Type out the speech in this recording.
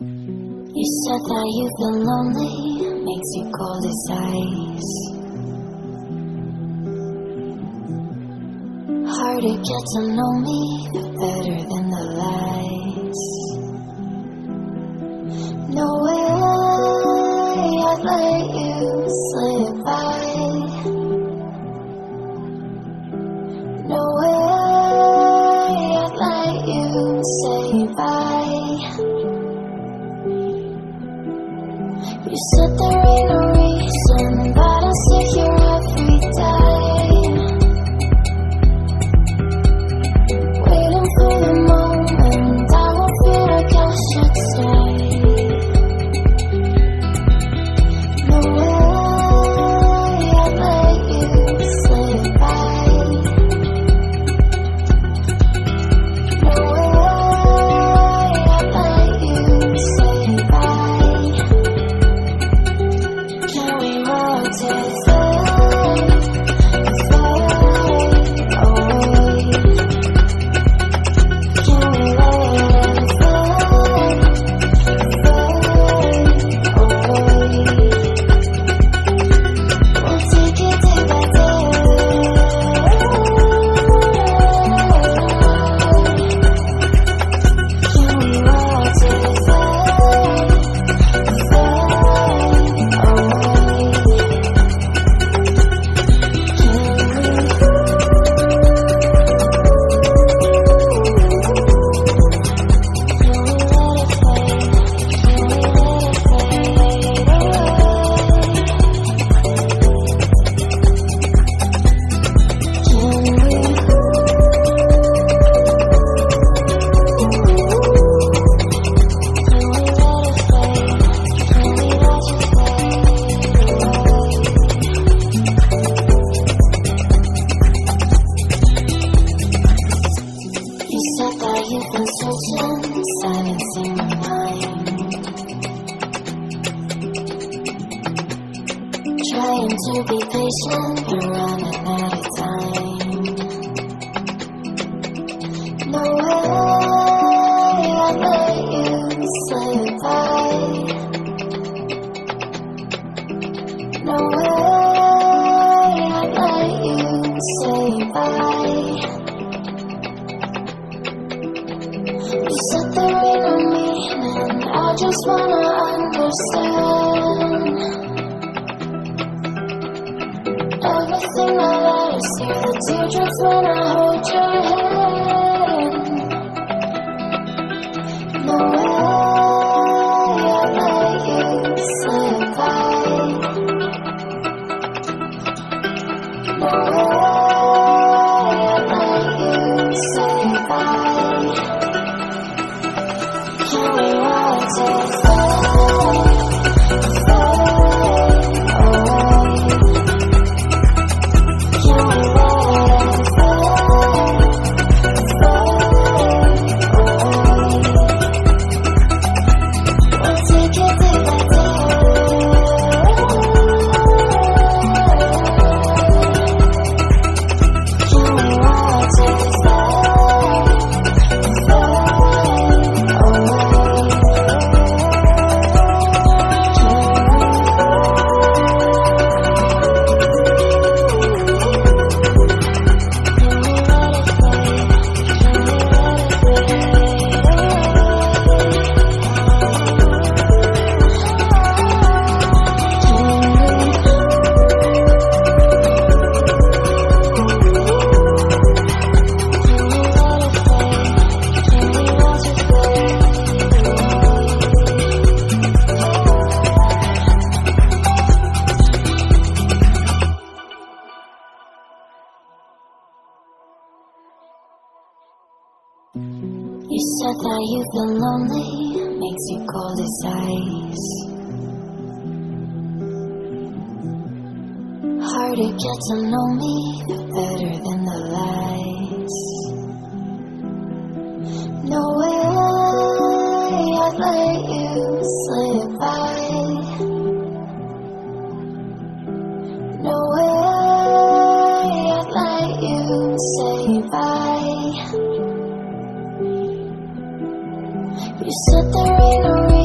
You said that you've been lonely, makes you cold as ice. Hard to get to know me, but better than the lies. No way I'd let you slip by. No way I'd let you say bye. You said there ain't no reason, but I'll sit here every day, waiting for the moment I won't feel like I should stay. No way I'd let you slip by. No way I'd let you say bye. Can we walk to fade away? Can we let it fade away? We'll take it day by day. Can we walk to fade you've been searching, silencing my mind, trying to be patient, but running out of time. No way I'd let you slip by. No way I'd let you say bye. You said there ain't no meaning, I just wanna understand everything that I see, the teardrops when I hold your hand. No way I'd let you slip by. No way I'd let you say bye. Can we walk to fade away? Can we let it fade away? We'll take it day by day. Can we walk to You said that you've been lonely, makes you cold as ice. Hard to get to know me, but better than the lies. No way I'd let you slip by. No way I'd let you say bye. You said there ain't no reason.